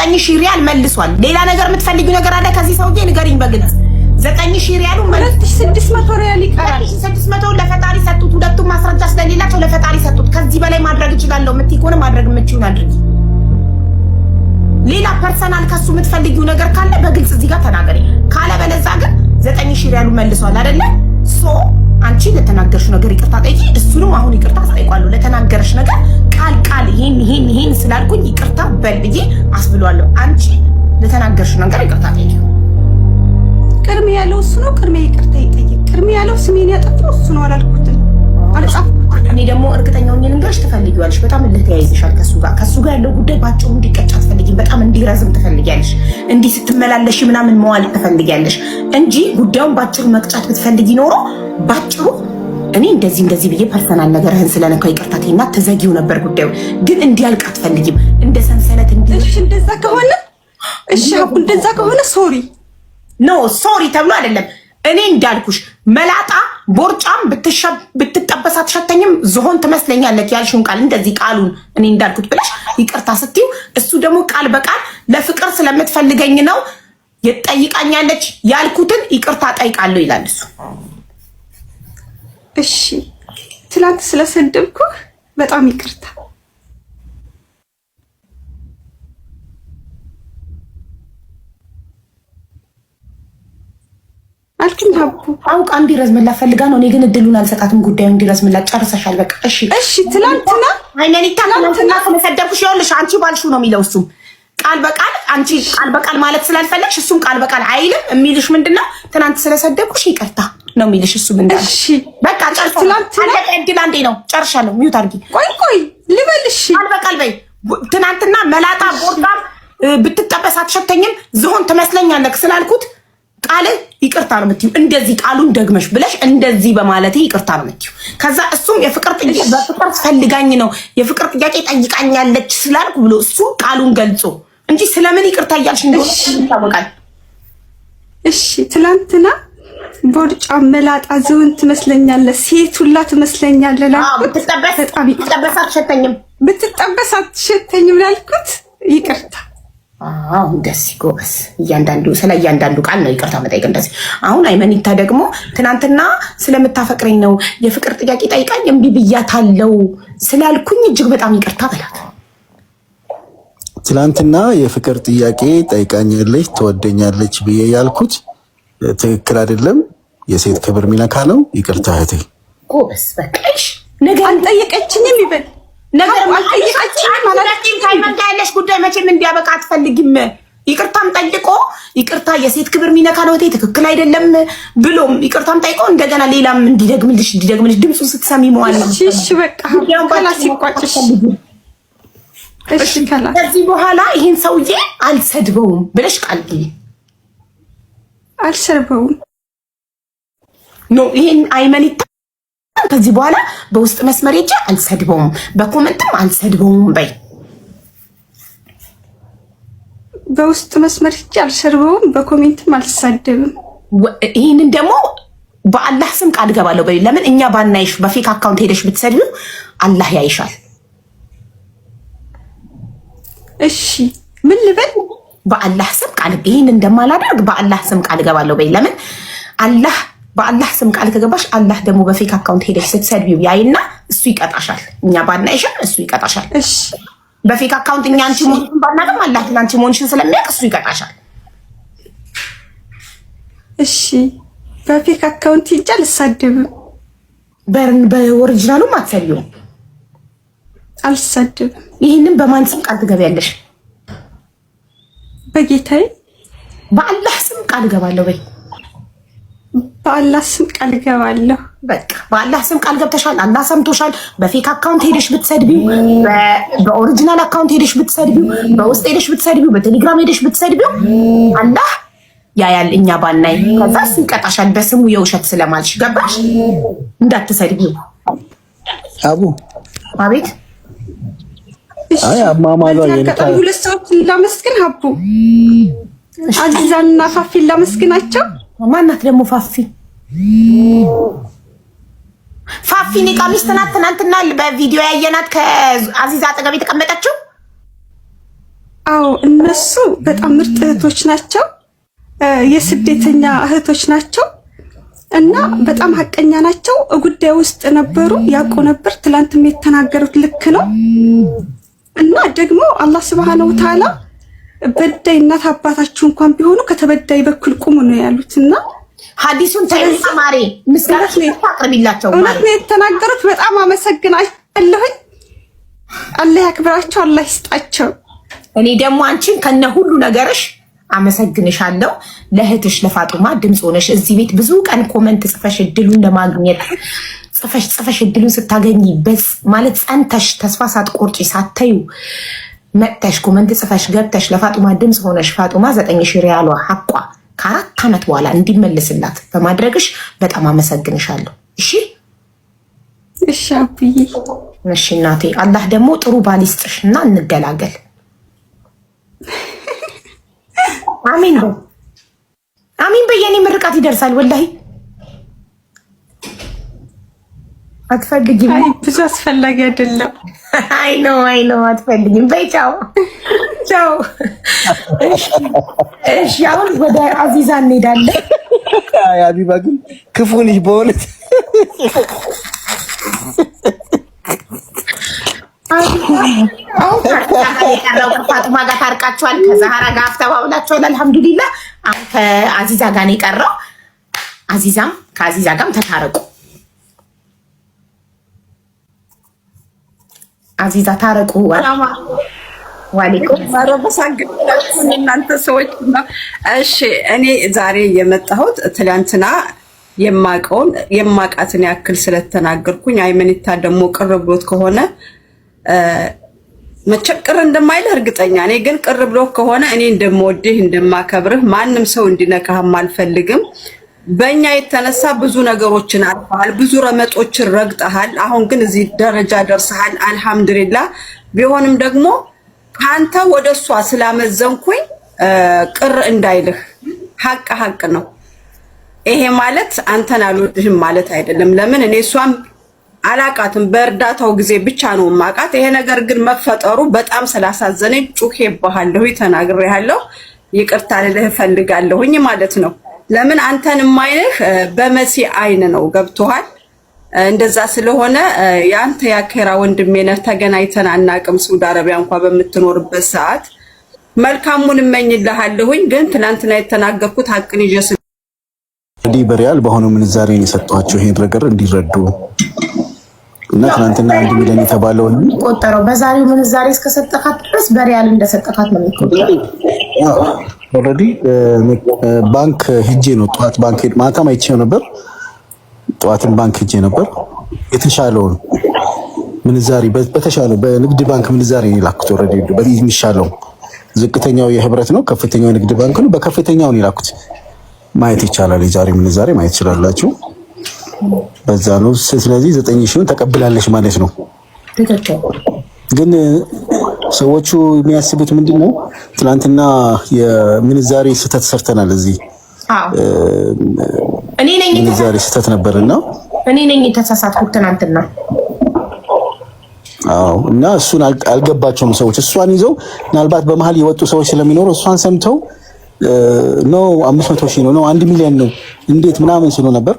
9000 ሪያል መልሷል። ሌላ ነገር የምትፈልጊው ነገር አለ ከዚህ ሰውዬ ንገሪኝ በግልጽ። 9000 ሪያሉ 2600 ሪያል ይቀራል። 2600 ለፈጣሪ ሰጡት። ሁለቱም ማስረጃ ስለሌላቸው ለፈጣሪ ሰጡት። ከዚህ በላይ ማድረግ እችላለሁ የምትይ ከሆነ ማድረግ የምትችይውን አድርጊ። ሌላ ፐርሰናል ከሱ የምትፈልጊው ነገር ካለ በግልጽ እዚህ ጋር ተናገሪ። ካለ በለዛ ግን 9000 ሪያሉ መልሷል አይደለ? ሶ አንቺ ለተናገርሽ ነገር ይቅርታ ጠይቂ። እሱንም አሁን ይቅርታ ጠይቋለሁ። ለተናገርሽ ነገር ቃል ይሄን ስላልኩኝ ይቅርታ በል ብዬ አስብሏለሁ። አንቺ ለተናገርሽ ነገር ይቅርታ ጠይቂ። ቅድሜ ያለው እሱ ነው። ቅድሜ ይቅርታ ይጠይቅ። ቅድሜ ያለው ስሜን ያጠፋው እሱ ነው አላልኩትም። እኔ ደግሞ እርግጠኛው ልንገርሽ ትፈልጊዋለሽ። በጣም ልትያይዝሻል ከሱ ጋር ያለው ጉዳይ ባጭሩ እንዲቀጭ አትፈልጊም። በጣም እንዲረዝም ትፈልጊያለሽ። እንዲህ ስትመላለሽ ምናምን መዋል ትፈልጊያለሽ እንጂ ጉዳዩን ባጭሩ መቅጫት ብትፈልጊ ኖሮ ባጭሩ እኔ እንደዚህ ብዬ ፐርሰናል ነገርህን ስለነካው ይቅርታ ተይና ተዘጊው ነበር ጉዳዩ። ግን እንዲያልቅ አትፈልጊም። እንደ ሰንሰለት እሺ እንደዛ ከሆነ እሺ እንደዛ ከሆነ ሶሪ ተብሎ አይደለም። እኔ እንዳልኩሽ መላጣ ቦርጫም ብትጠበስ አትሸተኝም፣ ዝሆን ትመስለኛለች ያልሽውን ቃል እንደዚህ ቃሉን እኔ እንዳልኩት ብለሽ ይቅርታ ስትይው እሱ ደግሞ ቃል በቃል ለፍቅር ስለምትፈልገኝ ነው የጠይቃኛለች ያልኩትን ይቅርታ ጠይቃለሁ ይላል እሱ። እሺ ትላንት ስለሰደብኩህ በጣም ይቅርታ። አልኩኝ ሀቡ አውቃ እንዲረዝምላት ፈልጋ ነው። እኔ ግን እድሉን አልሰጣትም። ጉዳዩ እንዲረዝምላት ጨርሰሻል በቃ። እሺ ትላንትና ትላንትና ስለሰደብኩሽ ይኸውልሽ አንቺ ባልሽው ነው የሚለው እሱም ቃል በቃል አንቺ ቃል በቃል ማለት ስላልፈለግሽ እሱም ቃል በቃል አይልም። የሚልሽ ምንድነው ትናንት ስለሰደብኩሽ ይቅርታ ነው የሚልሽ እሱ ምንድነው? እሺ በቃ ጨርሰናል። እድል አንዴ ነው ጨርሻለሁ። ሚውት አድርጊ። ቆይ ልበልሽ ቃል በቃል በይ። ትናንትና መላጣ ቦርዳም ብትጠበስ አትሸተኝም ዝሆን ትመስለኛለህ ስላልኩት ቃል ይቅርታ ነው የምትይው። እንደዚህ ቃሉን ደግመሽ ብለሽ እንደዚህ በማለቴ ይቅርታ ነው የምትይው። ከዛ እሱም የፍቅር ጥያቄ በፍቅር ፈልጋኝ ነው የፍቅር ጥያቄ ጠይቃኛለች ስላልኩ ብሎ እሱ ቃሉን ገልጾ እንጂ ስለምን ይቅርታ እያልሽ እንደሆነ ይታወቃል። እሺ ትላንትና ቦርጫ መላጣ ዝሆን ትመስለኛለህ፣ ሴት ሁላ ትመስለኛለህ ላልኩት ብትጠበስ አትሸተኝም ላልኩት ይቅርታ። እንደዚህ ጎበዝ። ስለ እያንዳንዱ ቃል ነው ይቅርታ መጠየቅ እንደዚህ። አሁን አይመኒታ ደግሞ ትናንትና ስለምታፈቅረኝ ነው የፍቅር ጥያቄ ጠይቃኝ እምቢ ብያታለሁ ስላልኩኝ እጅግ በጣም ይቅርታ በላት። ትናንትና የፍቅር ጥያቄ ጠይቃኛለች ትወደኛለች ብዬ ያልኩት ትክክል አይደለም፣ የሴት ክብር ሚነካ ነው። ይቅርታ እህቴ። ጎበዝ በቃሽ። ነገር አልጠየቀችኝም ይበል ነገር ያለሽ ጉዳይ መቼም እንዲያበቃ አትፈልጊም። ይቅርታም ጠይቆ ይቅርታ የሴት ክብር ሚነካ ነው እህቴ ትክክል አይደለም ብሎም ይቅርታም ጠይቆ እንደገና ሌላም እንዲደግምልሽ ድምፁን ስትሰሚ መዋል ነው። እሺ በቃ ከላስ ይቋጭሽ። እሺ ከላስ ከዚህ በኋላ ይሄን ሰውዬ አልሰድበውም ብለሽ ቃል ግቢ። አልሰድበውም ይሄን አይመኒታ ከዚህ በኋላ በውስጥ መስመር ሄጄ አልሰድበውም፣ በኮመንትም አልሰድበውም በይ። በውስጥ መስመር ሄጄ አልሰድበውም፣ በኮሜንትም አልሳደብም። ይሄንን ደግሞ በአላህ ስም ቃል ገባለሁ በይ። ለምን እኛ ባናይሽ በፌክ አካውንት ሄደሽ ብትሰድቢው አላህ ያይሻል። እሺ ምን ልበል? በአላህ ስም ቃል ይሄን እንደማላደርግ በአላህ ስም ቃል ገባለሁ በይ። ለምን በአላህ ስም ቃል ከገባሽ አላህ ደግሞ በፌክ አካውንት ሄደሽ ስትሰድቢው ያይና እሱ ይቀጣሻል። እኛ ባናይሽም እሱ ይቀጣሻል። እሺ በፌክ አካውንት እኛ አንቺ ሞንሽን ባናገም አላህ ግን አንቺ ሞንሽን ስለሚያውቅ እሱ ይቀጣሻል። እሺ በፌክ አካውንት ሄጄ አልሳደብም፣ በኦሪጂናሉም አትሰድቢውም። አልሳደብም። ይህንን በማን ስም ቃል ትገቢያለሽ? በጌታዬ በአላህ ስም ቃል እገባለሁ በይ። በአላህ ስም ቃል እገባለሁ። በቃ በአላህ ስም ቃል ገብተሻል። አላህ ሰምቶሻል። በፌክ አካውንት ሄደሽ ብትሰድቢው፣ በኦሪጂናል አካውንት ሄደሽ ብትሰድቢው፣ በውስጥ ሄደሽ ብትሰድቢው፣ በቴሌግራም ሄደሽ ብትሰድቢው አላህ ያያል እኛ ባናይ። ከዛ እሱ ይቀጣሻል በስሙ የውሸት ስለማልሽ። ገባሽ? እንዳትሰድቢው። አቡ አቤት። አይ አማማሏ የነካ ሁለት ሰዎች ላመስግን። ሀቡ አዚዛና ፋፊን ላመስግናቸው። ማናት ደግሞ ፋፊ? ፋፊ ኒቃሚስት ናት። ትናንትና በቪዲዮ ያየናት ከአዚዛ አጠገብ የተቀመጠችው አዎ እነሱ በጣም ምርጥ እህቶች ናቸው። የስደተኛ እህቶች ናቸው እና በጣም ሀቀኛ ናቸው። ጉዳይ ውስጥ ነበሩ፣ ያውቁ ነበር። ትላንትም የተናገሩት ልክ ነው። እና ደግሞ አላህ Subhanahu Wa Ta'ala በዳይ እናት አባታችሁ እንኳን ቢሆኑ ከተበዳይ በኩል ቁሙ ነው ያሉትና ሐዲሱን ተማሪ ምስጋና ታቀርብላቸው ማለት ነው የተናገሩት። በጣም አመሰግናለሁ። አላህ ያክብራቸው፣ አላህ ይስጣቸው። እኔ ደግሞ አንቺን ከነ ሁሉ ነገርሽ አመሰግንሻለሁ። ለእህትሽ ለፋጡማ ድምጽ ሆነሽ እዚህ ቤት ብዙ ቀን ኮመንት ጽፈሽ እድሉን ለማግኘት ጽፈሽ እድሉን ስታገኚ ማለት ጸንተሽ ተስፋ ሳትቆርጪ ሳትዩ መጥተሽ ኮመንት ጽፈሽ ገብተሽ ለፋጡማ ድምጽ ሆነሽ ፋጡማ 9000 ሪያሏ ሐቋ ከ4 ዓመት በኋላ እንዲመለስላት በማድረግሽ በጣም አመሰግንሻለሁ። እሺ እሺ አብዬ፣ እሺ እናቴ። አላህ ደግሞ ጥሩ ባል ይስጥሽና እንገላገል። አሚን በይ አሚን በይ። የኔ ምርቃት ይደርሳል። ወላሂ አትፈልጊም? አይ ብዙ አስፈላጊ አይደለም። አይ ነው አትፈልጊም። በይ ቻው ቻው። እሺ አሁን ወደ አዚዛ እንሄዳለን። አይ አቢባ ግን ክፉ ነሽ በእውነት። አሁን ከፋጡማ ጋር ታርቃችኋል፣ ከዛህራ ጋር አፍተባብላችኋል። አልሐምዱሊላህ። አሁን ከአዚዛ ጋር ነው የቀረው። አዚዛም ከአዚዛ ጋርም ተታረቁ። አዚዛ ታረቁ። ዋሌኩም እናንተ ሰዎች። እሺ እኔ ዛሬ የመጣሁት ትላንትና የማቃትን ያክል ስለተናገርኩኝ አይመኒታ ደግሞ ቅር ብሎት ከሆነ መቸቅር እንደማይልህ እርግጠኛ ነኝ። ግን ቅር ብሎት ከሆነ እኔ እንደምወድህ እንደማከብርህ ማንም ሰው እንዲነካህም አልፈልግም። በእኛ የተነሳ ብዙ ነገሮችን አልፈሃል፣ ብዙ ረመጦችን ረግጠሃል። አሁን ግን እዚህ ደረጃ ደርሰሃል። አልሐምዱሊላህ። ቢሆንም ደግሞ ከአንተ ወደ እሷ ስላመዘንኩኝ ቅር እንዳይልህ፣ ሀቅ ነው። ይሄ ማለት አንተን አልወድህም ማለት አይደለም። ለምን እኔ እሷም አላቃትም፣ በእርዳታው ጊዜ ብቻ ነው ማቃት። ይሄ ነገር ግን መፈጠሩ በጣም ስላሳዘነኝ ጩሄብሃለሁ፣ ተናግሬሃለሁ፣ ይቅርታ ልልህ እፈልጋለሁኝ ማለት ነው። ለምን አንተን የማይንህ በመሲ አይን ነው። ገብቶሃል? እንደዛ ስለሆነ ያንተ ያከራ ወንድሜ ነህ። ተገናኝተን አናቅም። ሳውዲ አረቢያ እንኳን በምትኖርበት ሰዓት መልካሙን እመኝልሃለሁኝ። ግን ትናንትና የተናገርኩት ሀቅን ይጀስ በሪያል በሆነው ምንዛሬ ነው የሰጧቸው ይሄን ነገር እንዲረዱ እና ትናንትና 1 ሚሊዮን የተባለው ቆጠረው በዛሬው ምንዛሬ እስከሰጠካት ድረስ በሪያል እንደሰጠካት ነው የሚቆጠረው። ኦልሬዲ ባንክ ሄጄ ነው ጠዋት ባንክ ማታም አይቼው ነበር። ጠዋትን ባንክ ሄጄ ነበር። የተሻለውን ምንዛሬ በተሻለው በንግድ ባንክ ምንዛሬ ነው የላኩት። ኦልሬዲ በዚህ የሚሻለው ዝቅተኛው የህብረት ነው፣ ከፍተኛው የንግድ ባንክ ነው። በከፍተኛው ነው የላኩት። ማየት ይቻላል። የዛሬ ምንዛሬ ማየት ይችላላችሁ። በዛ ነው። ስለዚህ 9000ን ተቀብላለች ማለት ነው። ግን ሰዎቹ የሚያስቡት ምንድነው? ትናንትና የምንዛሬ ስህተት ሰርተናል። እዚህ እኔ ነኝ ምንዛሬ ስህተት ነበርና እኔ ነኝ የተሳሳትኩት ትናንትና። አዎ። እና እሱን አልገባቸውም ሰዎች። እሷን ይዘው ምናልባት በመሀል የወጡ ሰዎች ስለሚኖሩ እሷን ሰምተው ነው 500,000 ነው 1 ሚሊዮን ነው እንዴት ምናምን ሲሉ ነበር።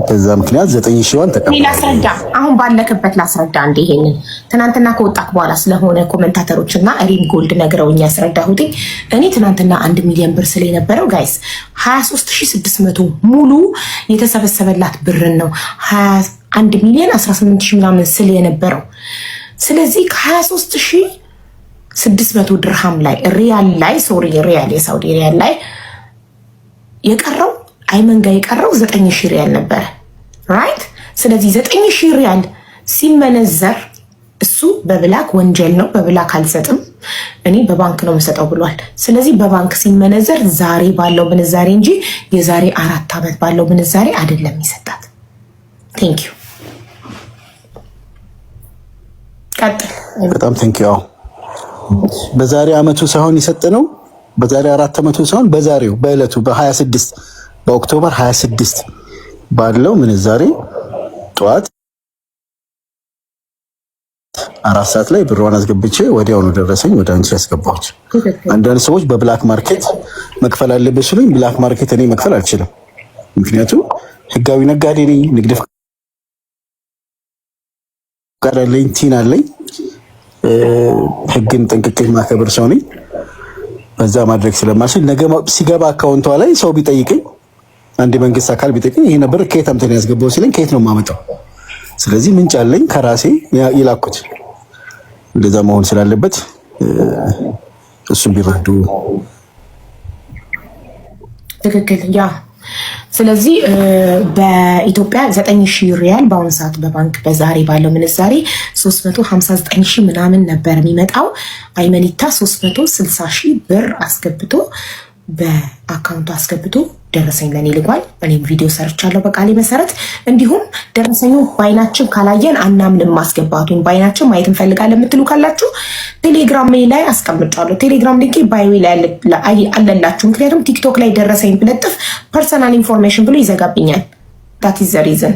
በዛ ምክንያት 9000ዋን ተቀበለ። ላስረዳ፣ አሁን ባለክበት ላስረዳ። እንደ ይሄንን ትናንትና ከወጣክ በኋላ ስለሆነ ኮሜንታተሮችና ሪም ጎልድ ነግረውኝ ያስረዳሁት። እኔ ትናንትና 1 ሚሊዮን ብር ስለነበረው ጋይስ 23600 ሙሉ የተሰበሰበላት ብርን ነው 1 ሚሊዮን 18000 ምናምን ስለ የነበረው። ስለዚህ ከ23600 ድርሃም ላይ ሪያል ላይ ሪያል የሳውዲ ሪያል ላይ የቀረው አይመን ጋር የቀረው 9000 ሪያል ነበረ። ራይት። ስለዚህ 9000 ሪያል ሲመነዘር እሱ በብላክ ወንጀል ነው። በብላክ አልሰጥም እኔ በባንክ ነው የምሰጠው ብሏል። ስለዚህ በባንክ ሲመነዘር ዛሬ ባለው ምንዛሬ እንጂ የዛሬ 4 ዓመት ባለው ምንዛሬ አይደለም ይሰጣት። ቴንክ ዩ። ቀጥል። በጣም ቴንክ ዩ። በዛሬ አመቱ ሳይሆን የሰጠነው በዛሬ 4 ዓመቱ ሳይሆን በዛሬው በእለቱ በ26 በኦክቶበር 26 ባለው ምንዛሬ ጠዋት 4 ሰዓት ላይ ብሯን አስገብቼ ወዲያውኑ ደረሰኝ ወደ አንቺ ያስገባሁት። አንዳንድ ሰዎች በብላክ ማርኬት መክፈል አለበት ሲሉኝ ብላክ ማርኬት እኔ መክፈል አልችልም። ምክንያቱም ህጋዊ ነጋዴ ነኝ። ንግድ ፈቃድ አለኝ፣ ቲን አለኝ። ህግን ጠንቅቄ ማከብር ሰው ነኝ። በዛ ማድረግ ስለማልችል ነገ ሲገባ አካውንቷ ላይ ሰው ቢጠይቀኝ፣ አንድ መንግስት አካል ቢጠይቀኝ ይሄ ነበር ከየት አምጥተህ ያስገባው ሲለኝ ከየት ነው የማመጣው? ስለዚህ ምንጭ አለኝ ከራሴ ይላኩት። እንደዛ መሆን ስላለበት እሱን ቢረዱ ትክክል። ያ ስለዚህ በኢትዮጵያ 9000 ሪያል በአሁኑ ሰዓት በባንክ በዛሬ ባለው ምንዛሬ 359,000 ምናምን ነበር የሚመጣው። አይመኒታ 360,000 ብር አስገብቶ በአካውንቱ አስገብቶ ደረሰኝ ለኔ ልጓል። እኔም ቪዲዮ ሰርቻለሁ በቃሌ መሰረት። እንዲሁም ደረሰኙ በአይናችን ካላየን አናምንም ማስገባቱን። በአይናችን ማየት እንፈልጋለን የምትሉ ካላችሁ ቴሌግራም ላይ አስቀምጫለሁ። ቴሌግራም ሊንክ ባዮ ላይ አለላችሁ። ምክንያቱም ቲክቶክ ላይ ደረሰኝ ብለጥፍ ፐርሰናል ኢንፎርሜሽን ብሎ ይዘጋብኛል። ዳት ኢዝ ዘ ሪዝን